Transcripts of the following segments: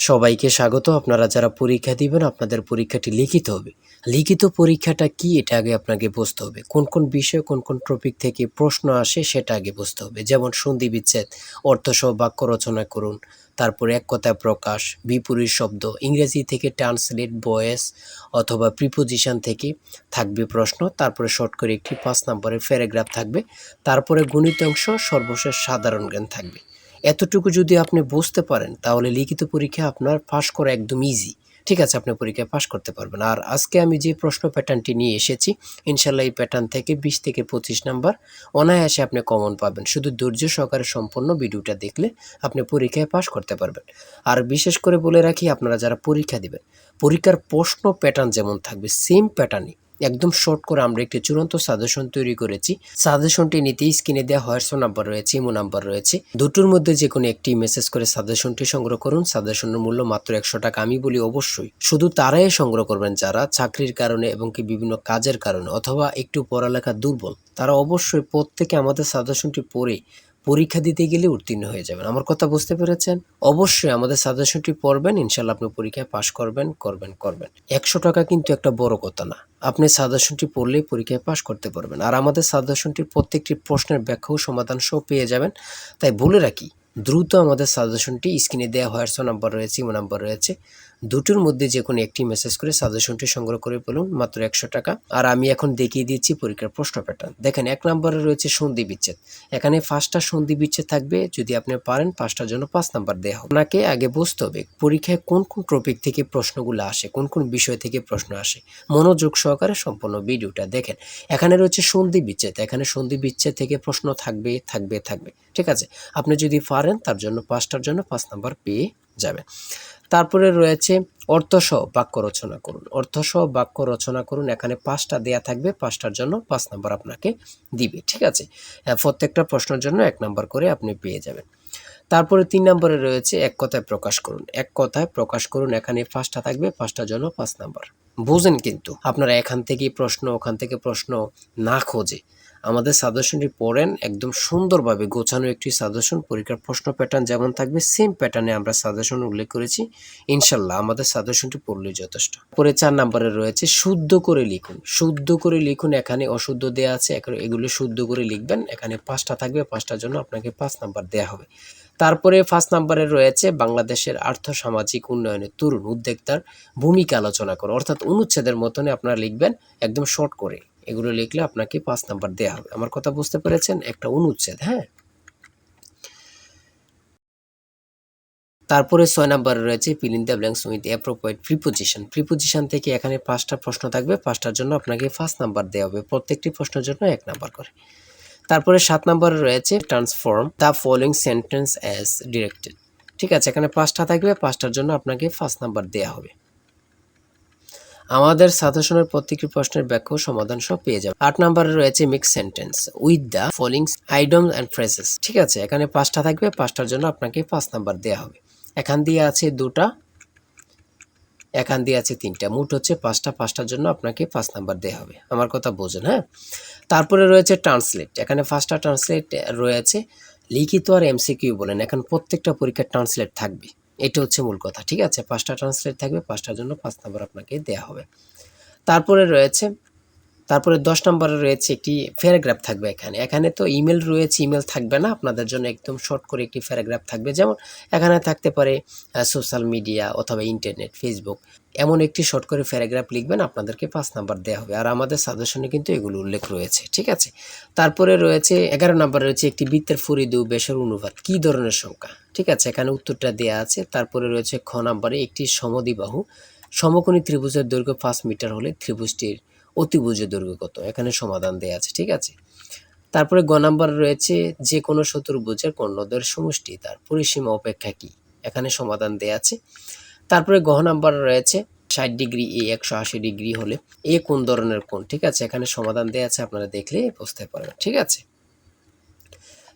সবাইকে স্বাগত। আপনারা যারা পরীক্ষা দিবেন আপনাদের পরীক্ষাটি লিখিত হবে। লিখিত পরীক্ষাটা কি এটা আগে আপনাকে বুঝতে হবে। কোন কোন বিষয় কোন কোন টপিক থেকে প্রশ্ন আসে সেটা আগে বুঝতে হবে। যেমন সন্ধি বিচ্ছেদ, অর্থসহ বাক্য রচনা করুন, তারপরে এক কথায় প্রকাশ, বিপরীত শব্দ, ইংরেজি থেকে ট্রান্সলেট, ভয়েস অথবা প্রিপোজিশন থেকে থাকবে প্রশ্ন, তারপরে শর্ট করে একটি ৫ নম্বরের প্যারাগ্রাফ থাকবে, তারপরে গণিত অংশ, সর্বশেষ সাধারণ জ্ঞান থাকবে। এতটুকু যদি আপনি বুঝতে পারেন তাহলে লিখিত পরীক্ষা আপনার পাস করা একদম ইজি। ঠিক আছে, আপনি পরীক্ষায় পাস করতে পারবেন। আর আজকে আমি যে প্রশ্ন প্যাটার্নটি নিয়ে এসেছি, ইনশাল্লাহ এই প্যাটার্ন থেকে ২০ থেকে ২৫ নাম্বার অনায়াসে আপনি কমন পাবেন। শুধু ধৈর্য সহকারে সম্পূর্ণ ভিডিওটা দেখলে আপনি পরীক্ষায় পাস করতে পারবেন। আর বিশেষ করে বলে রাখি, আপনারা যারা পরীক্ষা দিবেন, পরীক্ষার প্রশ্ন প্যাটার্ন যেমন থাকবে সেম প্যাটার্নই একদম শর্ট করে আমরা একটি চূড়ান্ত সাজেশন তৈরি করেছি। সাজেশনটি নিতে স্ক্রিনে দেওয়া হোয়াটসঅ্যাপ নাম্বার রয়েছে, ইমো নাম্বার রয়েছে। দুটোর মধ্যে যে কোনো একটি মেসেজ করে সাজেশনটি সংগ্রহ করুন। সাজেশনের মূল্য মাত্র ১০০ টাকা। আমি বলি অবশ্যই শুধু তারাই সংগ্রহ করবেন যারা চাকরির কারণে এবং কি বিভিন্ন কাজের কারণে অথবা একটু পড়ালেখা দুর্বল। তারা অবশ্যই প্রত্যেকে আমাদের সাজেশনটি পড়ে পরীক্ষা দিতে গেলে উত্তীর্ণ হয়ে যাবেন। আমার কথা বুঝতে পেরেছেন? অবশ্যই আমাদের সাজেশনটি পড়বেন, ইনশাল্লাহ আপনি পরীক্ষায় পাস করবেন। ১০০ টাকা কিন্তু একটা বড় কথা না। আপনি সাজেশনটি পড়লেই পরীক্ষায় পাস করতে পারবেন। আর আমাদের সাজেশনটির প্রত্যেকটি প্রশ্নের ব্যাখ্যা ও সমাধান সহ পেয়ে যাবেন। তাই বলে রাখি, দ্রুত আমাদের সাজেশনটি স্ক্রিনে দেওয়া হোয়াটসঅ্যাপ নাম্বার রয়েছে, ইমো নাম্বার রয়েছে। দুটোর মধ্যে যে কোনো একটি মেসেজ করে সাজেশনটি সংগ্রহ করে বলুন, মাত্র ১০০ টাকা। আর আমি এখন দেখিয়ে দিচ্ছি পরীক্ষার প্রশ্ন প্যাটার্ন। দেখেন, ১ নম্বরে রয়েছে সন্ধি বিচ্ছেদ। এখানে ৫টা সন্ধি বিচ্ছেদ থাকবে। যদি আপনি পারেন ৫টার জন্য ৫ নাম্বার দেওয়া হবে। আপনাকে আগে বুঝতে হবে পরীক্ষায় কোন কোন টপিক থেকে প্রশ্নগুলো আসে, কোন কোন বিষয় থেকে প্রশ্ন আসে। মনোযোগ সহকারে সম্পূর্ণ ভিডিওটা দেখেন। এখানে রয়েছে সন্ধি বিচ্ছেদ। এখানে সন্ধি বিচ্ছেদ থেকে প্রশ্ন থাকবে। ঠিক আছে, আপনি যদি পারেন তার জন্য ৫টার জন্য ৫ নাম্বার পেয়ে যাবেন। তারপরে রয়েছে অর্থসহ বাক্য রচনা করুন। অর্থসহ বাক্য রচনা করুন, এখানে ৫টা দেয়া থাকবে। ৫টার জন্য ৫ নাম্বার আপনাকে দিবে। ঠিক আছে, প্রত্যেকটা প্রশ্নের জন্য ১ নাম্বার করে আপনি পেয়ে যাবেন। তারপরে ৩ নম্বরে রয়েছে এক কথায় প্রকাশ করুন। এক কথায় প্রকাশ করুন, এখানে ৫টা থাকবে। ৫টার জন্য ৫ নাম্বার। বুঝেন কিন্তু আপনারা এখান থেকেই প্রশ্ন ওখান থেকে প্রশ্ন না খোঁজে আমাদের সাজেশনটি পড়েন। একদম সুন্দরভাবে গোছানো একটি সাজেশন। পরীক্ষার প্রশ্ন প্যাটার্ন যেমন থাকবে সেম প্যাটার্নে আমরা সাজেশন উল্লেখ করেছি। ইনশাল্লাহ আমাদের সাজেশনটি পড়লেই যথেষ্ট। পরে ৪ নম্বরে রয়েছে শুদ্ধ করে লিখুন। শুদ্ধ করে লিখুন, এখানে অশুদ্ধ দেয়া আছে, এগুলো শুদ্ধ করে লিখবেন। এখানে ৫টা থাকবে। ৫টার জন্য আপনাকে ৫ নাম্বার দেয়া হবে। তারপরে ৫ নম্বরে রয়েছে বাংলাদেশের আর্থ-সামাজিক উন্নয়নে তরুণ উদ্যোক্তার ভূমিকা আলোচনা করো। অর্থাৎ অনুচ্ছেদের মতনই আপনারা লিখবেন, একদম শর্ট করে। এগুলো লিখলে আপনাকে ৫ নাম্বার দেয়া হবে। আমার কথা বুঝতে পেরেছেন? একটা অনুচ্ছেদ, হ্যাঁ? তারপরে ৬ নম্বরে রয়েছে fill in the blanks with appropriate preposition। Preposition থেকে এখানে ৫টা প্রশ্ন থাকবে। ৫টার জন্য আপনাকে ৫ নাম্বার দেয়া হবে। প্রত্যেকটি প্রশ্নের জন্য ১ নাম্বার করে। তারপরে ৭ নম্বরে রয়েছে transform the following sentence as directed. ঠিক আছে, এখানে ৫টা থাকবে। ৫টার জন্য আপনাকে ৫ নাম্বার দেয়া হবে। আমাদের সাজেশনের প্রত্যেকটি প্রশ্নের ব্যাখ্যা ও সমাধান সব পেয়ে যাবে। ৮ নম্বরে রয়েছে mix sentence with the following idioms and phrases. ঠিক আছে, এখানে ৫টা থাকবে। ৫টার জন্য আপনাকে ৫ নাম্বার দেয়া হবে। এখান দিয়ে আছে ২টা, এখান দিয়ে আছে ৩টা, মোট হচ্ছে ৫টা। ৫টার জন্য আপনাকে ৫ নাম্বার দেয়া হবে। আমার কথা বোঝেন, হ্যাঁ? তারপরে রয়েছে ট্রান্সলেট। এখানে ৫টা ট্রান্সলেট রয়েছে। লিখিত আর এমসিকিউ বলেন, এখন প্রত্যেকটা পরীক্ষার ট্রান্সলেট থাকবে। এটা হচ্ছে মূল কথা। ঠিক আছে, ৫টা ট্রান্সলেট থাকবে। ৫টার জন্য ৫ নাম্বার আপনাকে দেয়া হবে। তারপরে রয়েছে তারপরে ১০ নম্বরে রয়েছে একটি প্যারাগ্রাফ থাকবে এখানে। এখানে তো ইমেল রয়েছে, ইমেল থাকবে না। আপনাদের জন্য একদম শর্ট করে একটি প্যারাগ্রাফ থাকবে। যেমন এখানে থাকতে পারে সোশ্যাল মিডিয়া অথবা ইন্টারনেট, ফেসবুক। এমন একটি শর্ট করে প্যারাগ্রাফ লিখবেন, আপনাদেরকে ৫ নাম্বার দেয়া হবে। আর আমাদের সাজেশনে কিন্তু এগুলো উল্লেখ রয়েছে। ঠিক আছে, তারপরে রয়েছে ১১ নম্বরে রয়েছে একটি বৃত্তের পরিধি ও ব্যাসের অনুপাত কী ধরনের সংখ্যা। ঠিক আছে, এখানে উত্তরটা দেয়া আছে। তারপরে রয়েছে খ নম্বরে একটি সমদ্বিবাহু সমকোণী ত্রিভুজের দৈর্ঘ্য ৫ মিটার হলে ত্রিভুজটির অতিভুজের দৈর্ঘ্য কত, এখানে সমাধান দেয়া আছে। ঠিক আছে, তারপরে গ নাম্বার রয়েছে যে কোনো চতুর্ভুজের কর্ণদ্বয়ের সমষ্টি তার পরিসীমা অপেক্ষা কি, এখানে সমাধান দেয়া আছে। তারপরে গ নাম্বার রয়েছে ৬০ ডিগ্রি এ ১৮০ ডিগ্রি হলে এ কোন ধরনের কোণ। ঠিক আছে, এখানে সমাধান দেয়া আছে, আপনারা দেখলে বুঝতে পারবেন। ঠিক আছে,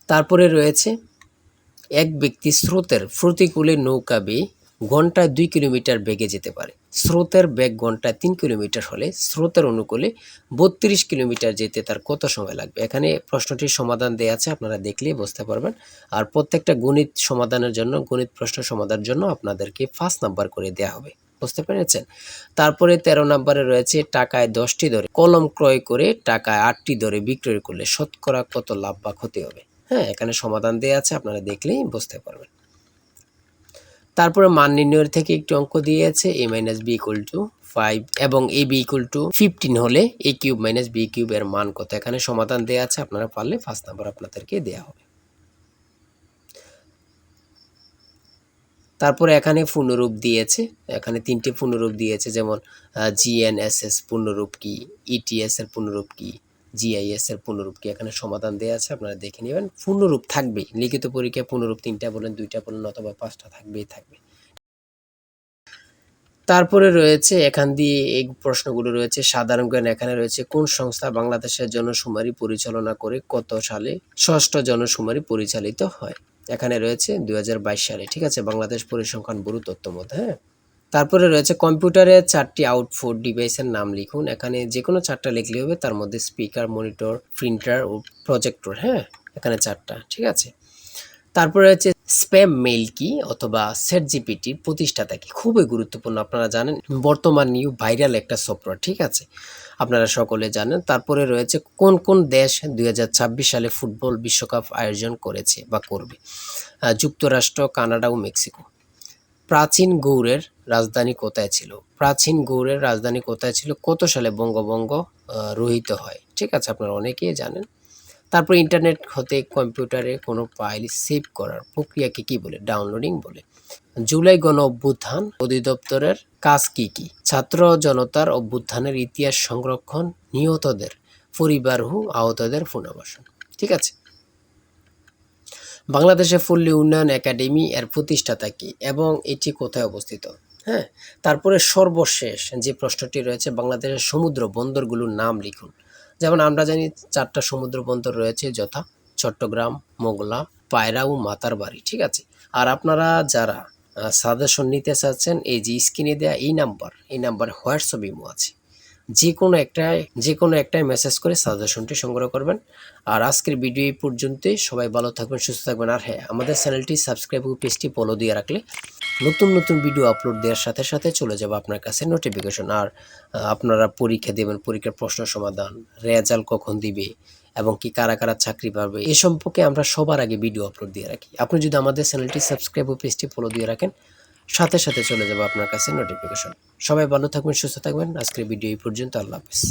তারপরে রয়েছে এক ব্যক্তি স্রোতের প্রতিকূলে নৌকা বেয়ে ঘন্টায় 2 কিলোমিটার বেগে যেতে পারে। স্রোতের বেগ ঘন্টায় 3 কিলোমিটার হলে স্রোতের অনুকূলে 32 কিলোমিটার যেতে তার কত সময় লাগবে? এখানে প্রশ্নটির সমাধান দেয়া আছে, আপনারা দেখলেই বুঝতে পারবেন। আর প্রত্যেকটা গণিত সমাধানের জন্য, গণিত প্রশ্ন সমাধানের জন্য আপনাদেরকে 5 নাম্বার করে দেয়া হবে। বুঝতে পেরেছেন? তারপরে 13 নাম্বারে রয়েছে টাকায় 10টি দরে কলম ক্রয় করে টাকায় 8টি দরে বিক্রয় করলে শতকরা কত লাভ বা ক্ষতি হবে? হ্যাঁ, এখানে সমাধান দেয়া আছে, আপনারা দেখলেই বুঝতে পারবেন। তারপরে মান নির্ণয়ের থেকে একটু অঙ্ক দিয়েছে a minus b equal to 5 এবং ab ইকুয়াল টু 15 হলে a cube minus b cube এর মান কত? এখানে সমাধান দেয়া আছে, আপনারা পারলে 5 নাম্বার আপনাদেরকে দেয়া হবে। তারপরে এখানে পূর্ণরূপ দিয়েছে, এখানে 3টে পূর্ণরূপ দিয়েছে, যেমন GNSS পূর্ণরূপ কি, ETS এর পূর্ণরূপ কি, GIS এর পূর্ণরূপ কি, এখানে সমাধান দেয়া আছে, আপনারা দেখে নেবেন। পূর্ণরূপ থাকবেই, লিখিত পরীক্ষায় পূর্ণরূপ 3টা বলেন, 2টা বলেন অথবা 5টা থাকবেই থাকবে। তারপরে রয়েছে এখান দিয়ে এই প্রশ্নগুলো রয়েছে সাধারণ জ্ঞান। এখানে রয়েছে কোন সংস্থা বাংলাদেশের জনশুমারি পরিচালনা করে কত সালে 6ষ্ঠ জনশুমারি পরিচালিত হয়? এখানে রয়েছে 2022 সালে, ঠিক আছে, বাংলাদেশ পরিসংখ্যান ব্যুরো তথ্যমত। হ্যাঁ, তারপরে রয়েছে কম্পিউটারে 4টি আউটপুট ডিভাইসের নাম লিখুন। এখানে যে কোনো 4টা লিখলে হবে, তার মধ্যে স্পিকার, মনিটর, প্রিন্টার ও প্রজেক্টর। হ্যাঁ, এখানে 4টা, ঠিক আছে। তারপরে হচ্ছে স্প্যাম মেইল কি অথবা চ্যাটজিপিটি প্রতিষ্ঠাতা কি? খুবই গুরুত্বপূর্ণ, আপনারা জানেন বর্তমান নিউ ভাইরাল একটা সফটওয়্যার, ঠিক আছে, আপনারা সকলে জানেন। তারপরে রয়েছে কোন কোন দেশ 2026 সালে ফুটবল বিশ্বকাপ আয়োজন করেছে বা করবে? যুক্তরাষ্ট্র, কানাডা ও মেক্সিকো। প্রাচীন গৌড়ের রাজধানী কোথায় ছিল? প্রাচীন গৌড়ের রাজধানী কোথায় ছিল? কত সালে বঙ্গভঙ্গ রহিত হয়? ঠিক আছে, আপনারা অনেকেই জানেন। তারপর ইন্টারনেট হতে কম্পিউটারে কোনো ফাইল সেভ করার প্রক্রিয়াকে কি বলে? ডাউনলোডিং বলে। জুলাই গণ অভ্যুত্থান অধিদপ্তরের কাজ কি কি? ছাত্র জনতার অভ্যুত্থানের ইতিহাস সংরক্ষণ, নিহতদের পরিবার ও আহতদের পুনর্বাসন। ঠিক আছে। বাংলাদেশে পল্লী উন্নয়ন একাডেমি এর প্রতিষ্ঠাতা কি এবং এটি কোথায় অবস্থিত? হ্যাঁ, তারপরে সর্বশেষ যে প্রশ্নটি রয়েছে বাংলাদেশের সমুদ্র বন্দরগুলোর নাম লিখুন। যেমন আমরা জানি 4টা সমুদ্র বন্দর রয়েছে, যথা চট্টগ্রাম, মোংলা, পায়রা ও মাতারবাড়ি। ঠিক আছে। আর আপনারা যারা সাজেশন নিতে চাচ্ছেন, এই যে স্ক্রিনে দেওয়া এই নাম্বার হোয়াটসঅ্যাপ ইমো আছে, যে কোনো একটাই মেসেজ করে সাজেশনটি সংগ্রহ করবেন। আর আজকের ভিডিও এই পর্যন্তই। সবাই ভালো থাকবেন, সুস্থ থাকবেন। আর হ্যাঁ, আমাদের চ্যানেলটি সাবস্ক্রাইব ও পেজটি ফলো দিয়ে রাখলে নতুন নতুন ভিডিও আপলোড দেওয়ার সাথে সাথে চলে যাবে আপনার কাছে নোটিফিকেশন। আর আপনারা পরীক্ষা দেবেন, পরীক্ষার প্রশ্ন সমাধান, রেজাল্ট কখন দিবে এবং কি কারা কারা চাকরি পাবে, এ সম্পর্কে আমরা সবার আগে ভিডিও আপলোড দিয়ে রাখি। আপনি যদি আমাদের চ্যানেলটি সাবস্ক্রাইব ও পেজটি ফলো দিয়ে রাখেন, সাথে সাথে চলে যাবে আপনার কাছে নোটিফিকেশন। সবাই ভালো থাকবেন, সুস্থ থাকবেন। আজকের ভিডিও এই পর্যন্ত। আল্লাহ হাফেজ।